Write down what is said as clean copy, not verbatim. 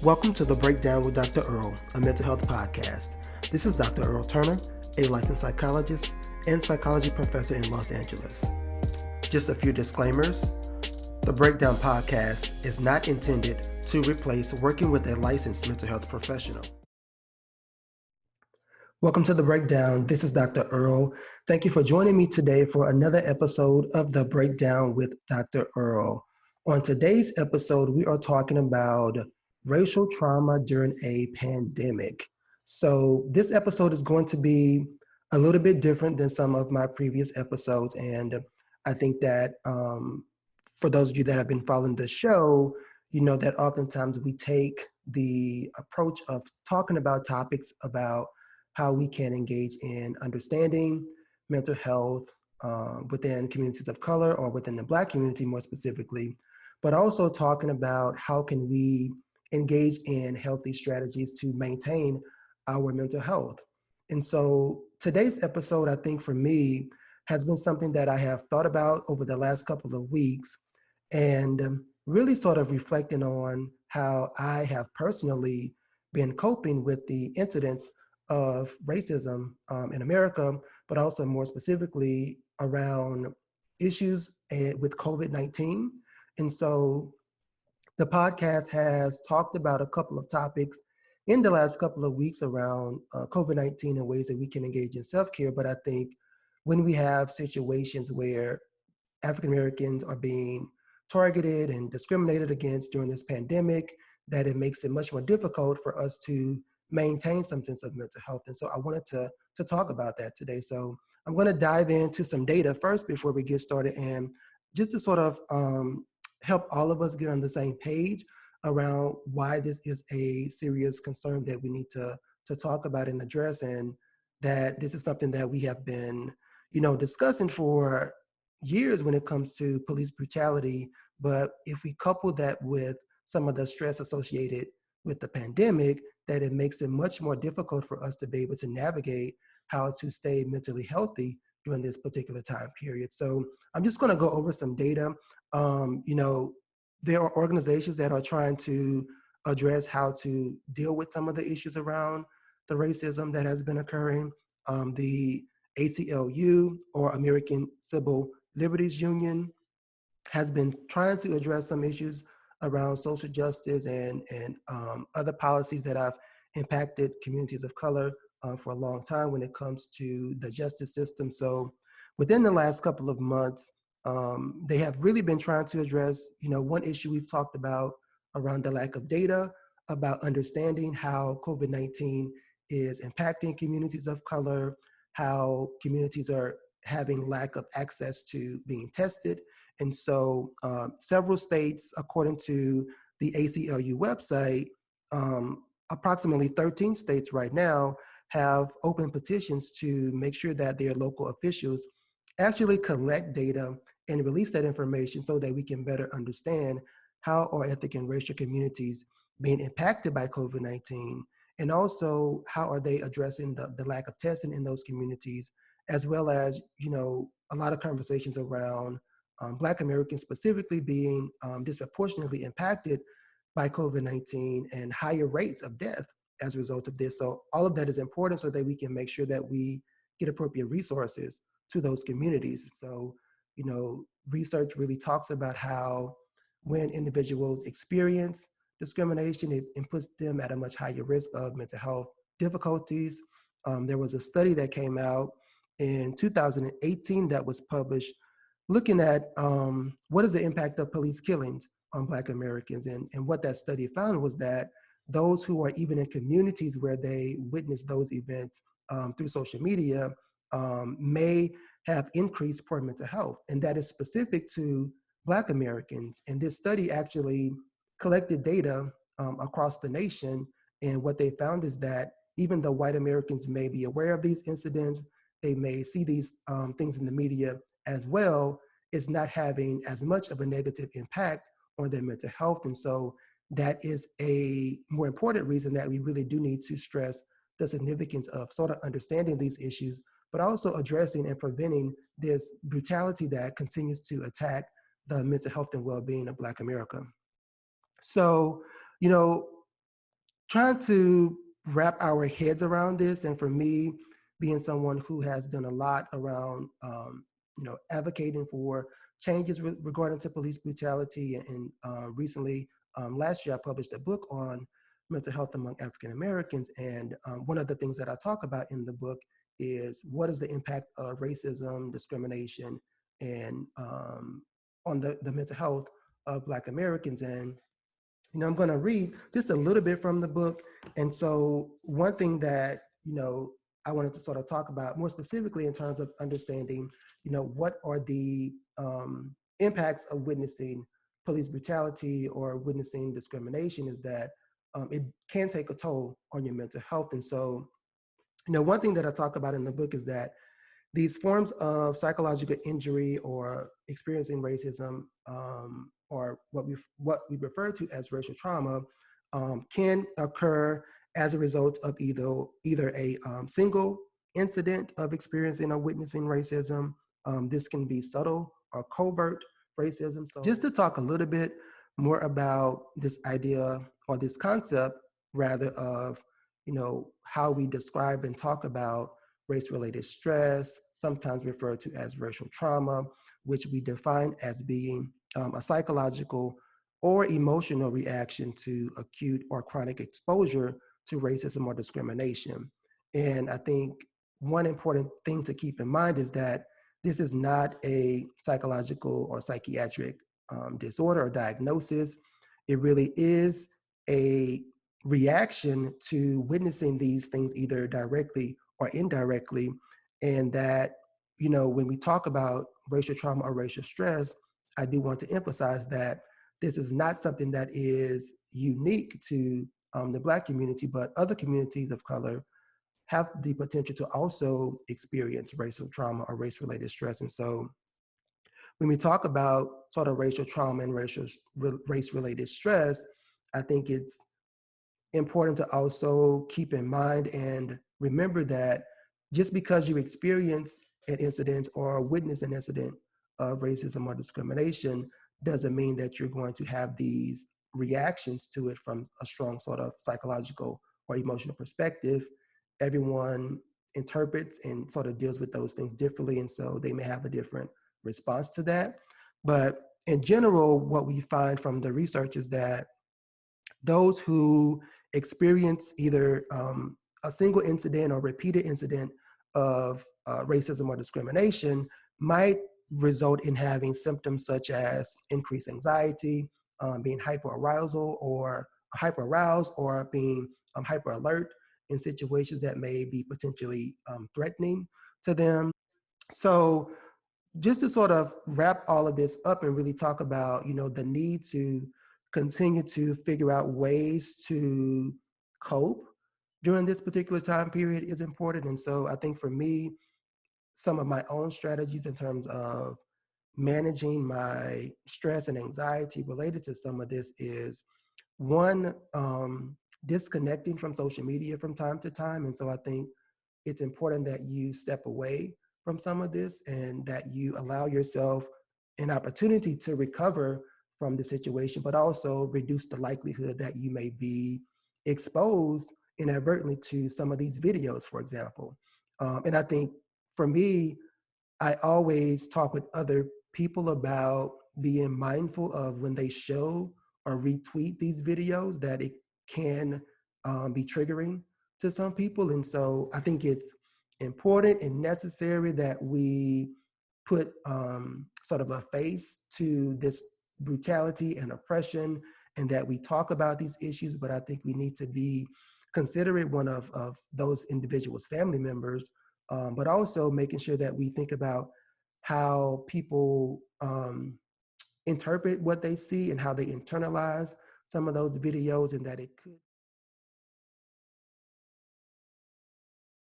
Welcome to The Breakdown with Dr. Earl, a mental health podcast. This is Dr. Earl Turner, a licensed psychologist and psychology professor in Los Angeles. Just a few disclaimers. The Breakdown podcast is not intended to replace working with a licensed mental health professional. Welcome to The Breakdown. This is Dr. Earl. Thank you for joining me today for another episode of The Breakdown with Dr. Earl. On today's episode, we are talking about racial trauma during a pandemic. So this episode is going to be a little bit different than some of my previous episodes. And I think that for those of you that have been following the show, you know that oftentimes we take the approach of talking about topics about how we can engage in understanding mental health within communities of color or within the Black community more specifically, but also talking about how can we engage in healthy strategies to maintain our mental health. And so today's episode, I think for me, has been something that I have thought about over the last couple of weeks and really sort of reflecting on how I have personally been coping with the incidents of racism in America, but also more specifically around issues with COVID-19. And so the podcast has talked about a couple of topics in the last couple of weeks around COVID-19 and ways that we can engage in self-care. But I think when we have situations where African Americans are being targeted and discriminated against during this pandemic, that it makes it much more difficult for us to maintain some sense of mental health. And so I wanted to talk about that today. So I'm going to dive into some data first before we get started, and just to sort of help all of us get on the same page around why this is a serious concern that we need to talk about and address, and that this is something that we have been, discussing for years when it comes to police brutality. But if we couple that with some of the stress associated with the pandemic, that it makes it much more difficult for us to be able to navigate how to stay mentally healthy during this particular time period. So I'm just going to go over some data. There are organizations that are trying to address how to deal with some of the issues around the racism that has been occurring. The ACLU, or American Civil Liberties Union, has been trying to address some issues around social justice and other policies that have impacted communities of color for a long time when it comes to the justice system. So within the last couple of months, they have really been trying to address, one issue we've talked about around the lack of data, about understanding how COVID-19 is impacting communities of color, how communities are having lack of access to being tested. And so several states, according to the ACLU website, approximately 13 states right now have open petitions to make sure that their local officials actually collect data and release that information so that we can better understand how are ethnic and racial communities being impacted by COVID-19, and also how are they addressing the lack of testing in those communities, as well as, a lot of conversations around Black Americans specifically being disproportionately impacted by COVID-19 and higher rates of death as a result of this. So all of that is important so that we can make sure that we get appropriate resources to those communities. So, research really talks about how when individuals experience discrimination, it puts them at a much higher risk of mental health difficulties. There was a study that came out in 2018 that was published looking at what is the impact of police killings on Black Americans. And what that study found was that those who are even in communities where they witness those events through social media may have increased poor mental health. And that is specific to Black Americans. And this study actually collected data across the nation. And what they found is that even though white Americans may be aware of these incidents, they may see these things in the media as well, is not having as much of a negative impact on their mental health. And so that is a more important reason that we really do need to stress the significance of sort of understanding these issues, but also addressing and preventing this brutality that continues to attack the mental health and well-being of Black America. So, trying to wrap our heads around this. And for me, being someone who has done a lot around, advocating for changes regarding to police brutality, and recently, last year, I published a book on mental health among African Americans. And one of the things that I talk about in the book is what is the impact of racism, discrimination, and on the mental health of Black Americans. And I'm going to read just a little bit from the book. And so, one thing that I wanted to sort of talk about more specifically in terms of understanding, what are the impacts of witnessing police brutality or witnessing discrimination, is that it can take a toll on your mental health. And so, one thing that I talk about in the book is that these forms of psychological injury or experiencing racism, or what we refer to as racial trauma, can occur as a result of either a single incident of experiencing or witnessing racism. This can be subtle or covert racism. So just to talk a little bit more about this idea or this concept, rather, of how we describe and talk about race-related stress, sometimes referred to as racial trauma, which we define as being a psychological or emotional reaction to acute or chronic exposure to racism or discrimination. And I think one important thing to keep in mind is that this is not a psychological or psychiatric disorder or diagnosis. It really is a reaction to witnessing these things either directly or indirectly. And that, when we talk about racial trauma or racial stress, I do want to emphasize that this is not something that is unique to the Black community, but other communities of color have the potential to also experience racial trauma or race-related stress. And so when we talk about sort of racial trauma and race-related stress, I think it's important to also keep in mind and remember that just because you experience an incident or witness an incident of racism or discrimination doesn't mean that you're going to have these reactions to it from a strong sort of psychological or emotional perspective. Everyone interprets and sort of deals with those things differently, and so they may have a different response to that. But in general, what we find from the research is that those who experience either a single incident or repeated incident of racism or discrimination might result in having symptoms such as increased anxiety, being hyperaroused, or being hyper alert in situations that may be potentially threatening to them. So just to sort of wrap all of this up and really talk about, the need to continue to figure out ways to cope during this particular time period is important. And so I think for me, some of my own strategies in terms of managing my stress and anxiety related to some of this is one, disconnecting from social media from time to time. And so I think it's important that you step away from some of this and that you allow yourself an opportunity to recover from the situation, but also reduce the likelihood that you may be exposed inadvertently to some of these videos, for example. And I think for me, I always talk with other people about being mindful of when they show or retweet these videos, that it can be triggering to some people. And so I think it's important and necessary that we put sort of a face to this brutality and oppression, and that we talk about these issues. But I think we need to be considerate, one of those individuals' family members, but also making sure that we think about how people interpret what they see and how they internalize some of those videos, and that it could